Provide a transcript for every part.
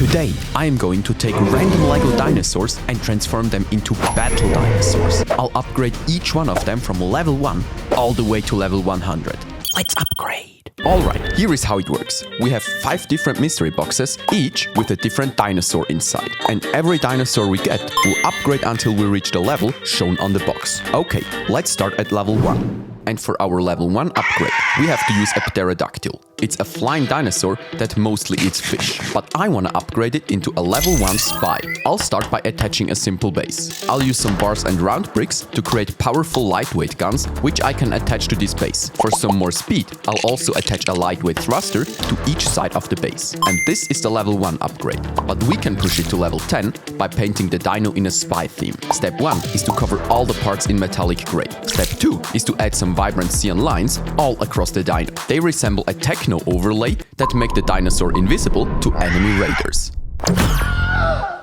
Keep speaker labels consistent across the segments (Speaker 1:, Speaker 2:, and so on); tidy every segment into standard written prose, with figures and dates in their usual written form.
Speaker 1: Today, I am going to take random LEGO dinosaurs and transform them into battle dinosaurs. I'll upgrade each one of them from level 1 all the way to level 100. Let's upgrade! Alright, here is how it works. We have 5 different mystery boxes, each with a different dinosaur inside. And every dinosaur we get will upgrade until we reach the level shown on the box. Okay, let's start at level 1. And for our level 1 upgrade, we have to use a pterodactyl. It's a flying dinosaur that mostly eats fish, but I want to upgrade it into a level 1 spy. I'll start by attaching a simple base. I'll use some bars and round bricks to create powerful lightweight guns, which I can attach to this base. For some more speed, I'll also attach a lightweight thruster to each side of the base. And this is the level 1 upgrade. But we can push it to level 10 by painting the dino in a spy theme. Step 1 is to cover all the parts in metallic gray. Step 2 is to add some vibrant cyan lines all across the dino. They resemble a techno overlay that make the dinosaur invisible to enemy raiders.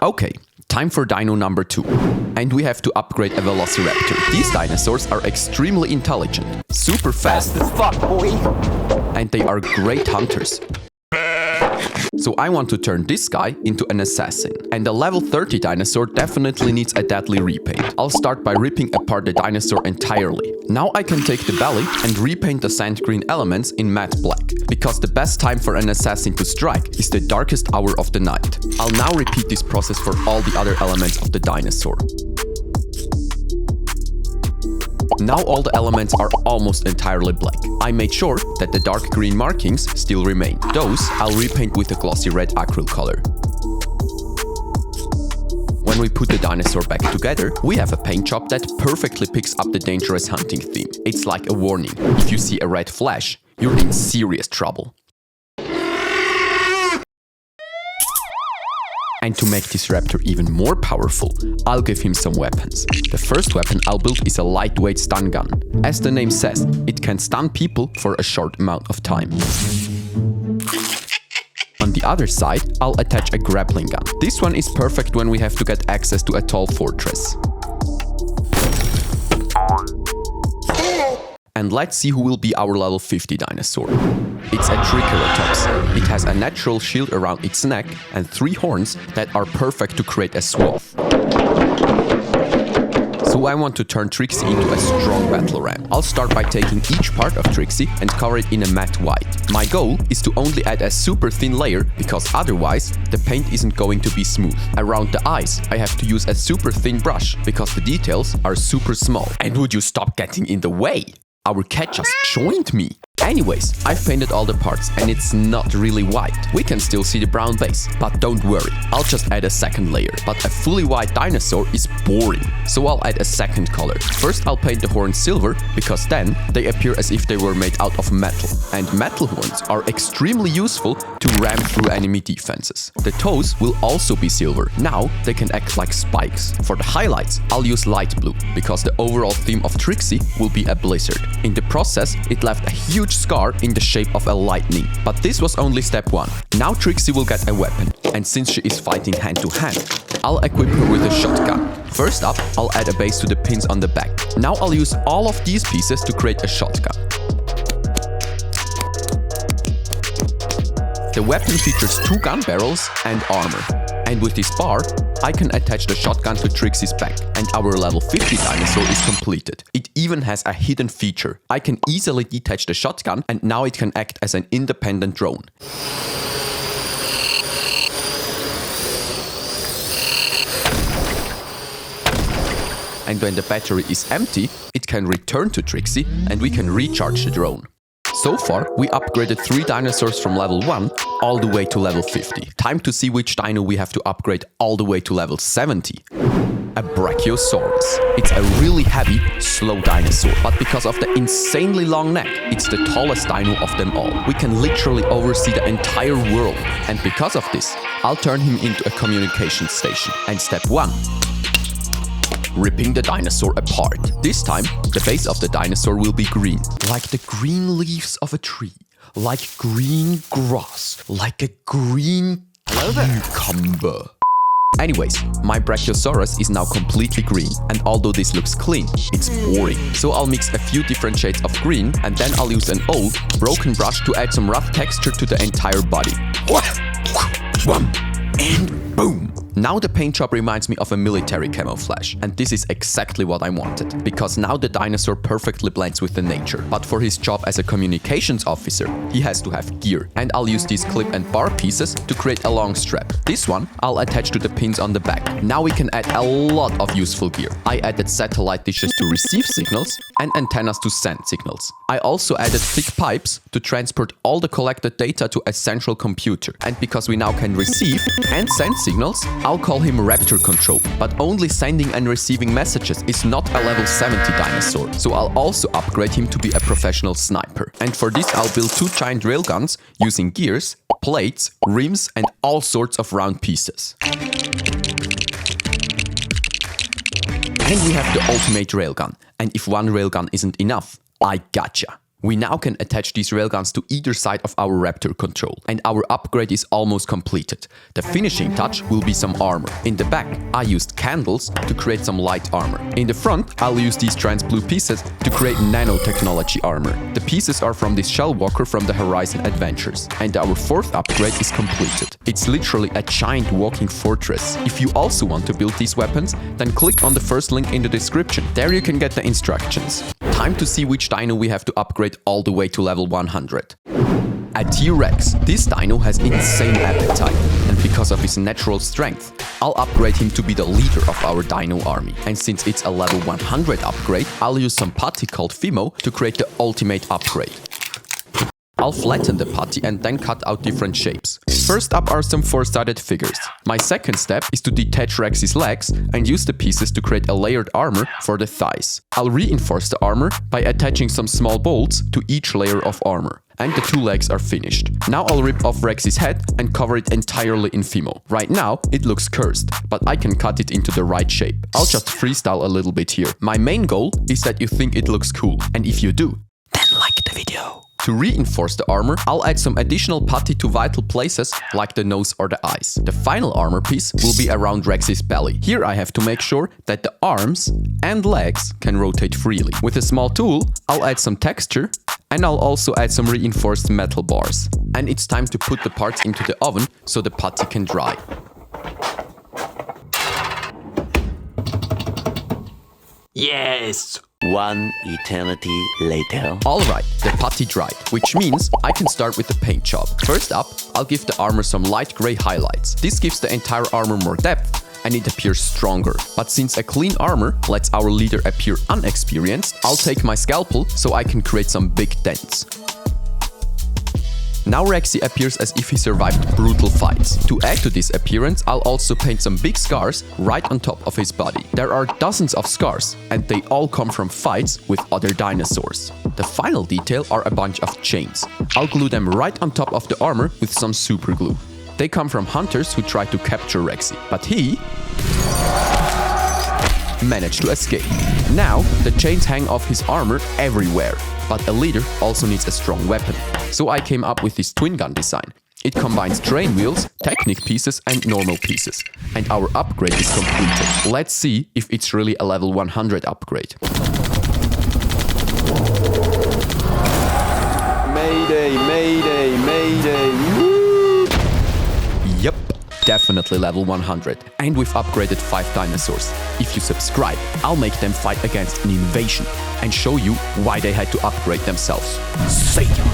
Speaker 1: Okay, time for dino number 2. And we have to upgrade a Velociraptor. These dinosaurs are extremely intelligent, super fast as fuck, boy, and they are great hunters. So I want to turn this guy into an assassin. And a level 30 dinosaur definitely needs a deadly repaint. I'll start by ripping apart the dinosaur entirely. Now I can take the belly and repaint the sand green elements in matte black. Because the best time for an assassin to strike is the darkest hour of the night. I'll now repeat this process for all the other elements of the dinosaur. Now all the elements are almost entirely black. I made sure that the dark green markings still remain. Those I'll repaint with a glossy red acryl color. When we put the dinosaur back together, we have a paint job that perfectly picks up the dangerous hunting theme. It's like a warning. If you see a red flash, you're in serious trouble. And to make this raptor even more powerful, I'll give him some weapons. The first weapon I'll build is a lightweight stun gun. As the name says, it can stun people for a short amount of time. On the other side, I'll attach a grappling gun. This one is perfect when we have to get access to a tall fortress. And let's see who will be our level 50 dinosaur. It's a Triceratops. It has a natural shield around its neck and 3 horns that are perfect to create a swath. So I want to turn Trixie into a strong battle ram. I'll start by taking each part of Trixie and cover it in a matte white. My goal is to only add a super thin layer because otherwise the paint isn't going to be smooth. Around the eyes I have to use a super thin brush because the details are super small. And would you stop getting in the way? Our cat just joined me. Anyways, I've painted all the parts and it's not really white. We can still see the brown base, but don't worry, I'll just add a second layer. But a fully white dinosaur is boring, so I'll add a second color. First I'll paint the horns silver, because then they appear as if they were made out of metal. And metal horns are extremely useful to ram through enemy defenses. The toes will also be silver. Now they can act like spikes. For the highlights, I'll use light blue, because the overall theme of Trixie will be a blizzard. In the process, it left a huge scar in the shape of a lightning. But this was only step 1. Now Trixie will get a weapon, and since she is fighting hand to hand, I'll equip her with a shotgun. First up, I'll add a base to the pins on the back. Now I'll use all of these pieces to create a shotgun. The weapon features 2 gun barrels and armor. And with this bar, I can attach the shotgun to Trixie's back, and our level 50 dinosaur is completed. It even has a hidden feature. I can easily detach the shotgun, and now it can act as an independent drone. And when the battery is empty, it can return to Trixie, and we can recharge the drone. So far, we upgraded 3 dinosaurs from level 1 all the way to level 50. Time to see which dino we have to upgrade all the way to level 70. A Brachiosaurus. It's a really heavy, slow dinosaur, but because of the insanely long neck, it's the tallest dino of them all. We can literally oversee the entire world, and because of this, I'll turn him into a communication station. And step 1. Ripping the dinosaur apart. This time, the base of the dinosaur will be green. Like the green leaves of a tree. Like green grass. Like a green cucumber. Anyways, my Brachiosaurus is now completely green, and although this looks clean, it's boring. So I'll mix a few different shades of green, and then I'll use an old, broken brush to add some rough texture to the entire body. and boom! Now the paint job reminds me of a military camouflage, and this is exactly what I wanted, because now the dinosaur perfectly blends with the nature. But for his job as a communications officer, he has to have gear, and I'll use these clip and bar pieces to create a long strap. This one I'll attach to the pins on the back. Now we can add a lot of useful gear. I added satellite dishes to receive signals and antennas to send signals. I also added thick pipes to transport all the collected data to a central computer. And because we now can receive and send signals, I'll call him Raptor Control. But only sending and receiving messages is not a level 70 dinosaur, so I'll also upgrade him to be a professional sniper. And for this I'll build 2 giant railguns using gears, plates, rims and all sorts of round pieces. And we have the ultimate railgun. And if one railgun isn't enough, I gotcha. We now can attach these railguns to either side of our Raptor Control, and our upgrade is almost completed. The finishing touch will be some armor. In the back, I used candles to create some light armor. In the front, I'll use these trans blue pieces to create nanotechnology armor. The pieces are from this shell walker from the Horizon Adventures. And our 4th upgrade is completed. It's literally a giant walking fortress. If you also want to build these weapons, then click on the first link in the description. There you can get the instructions. Time to see which dino we have to upgrade all the way to level 100. A T-Rex. This dino has insane appetite, and because of his natural strength, I'll upgrade him to be the leader of our dino army. And since it's a level 100 upgrade, I'll use some putty called FIMO to create the ultimate upgrade. I'll flatten the putty and then cut out different shapes. First up are some 4-sided figures. My second step is to detach Rex's legs and use the pieces to create a layered armor for the thighs. I'll reinforce the armor by attaching some small bolts to each layer of armor. And the 2 legs are finished. Now I'll rip off Rex's head and cover it entirely in FIMO. Right now it looks cursed, but I can cut it into the right shape. I'll just freestyle a little bit here. My main goal is that you think it looks cool, and if you do, then like the video. To reinforce the armor, I'll add some additional putty to vital places like the nose or the eyes. The final armor piece will be around Rex's belly. Here I have to make sure that the arms and legs can rotate freely. With a small tool, I'll add some texture, and I'll also add some reinforced metal bars. And it's time to put the parts into the oven so the putty can dry.
Speaker 2: Yes! 1 eternity later.
Speaker 1: Alright, the putty dried, which means I can start with the paint job. First up, I'll give the armor some light grey highlights. This gives the entire armor more depth and it appears stronger. But since a clean armor lets our leader appear unexperienced, I'll take my scalpel so I can create some big dents. Now Rexy appears as if he survived brutal fights. To add to this appearance, I'll also paint some big scars right on top of his body. There are dozens of scars, and they all come from fights with other dinosaurs. The final detail are a bunch of chains. I'll glue them right on top of the armor with some super glue. They come from hunters who tried to capture Rexy, but he managed to escape. Now, the chains hang off his armor everywhere. But a leader also needs a strong weapon. So I came up with this twin gun design. It combines train wheels, Technic pieces and normal pieces. And our upgrade is completed. Let's see if it's really a level 100 upgrade.
Speaker 3: Mayday, mayday, mayday. Woo!
Speaker 1: Yep, definitely level 100. And we've upgraded 5 dinosaurs. If you subscribe, I'll make them fight against an invasion and show you why they had to upgrade themselves. See ya!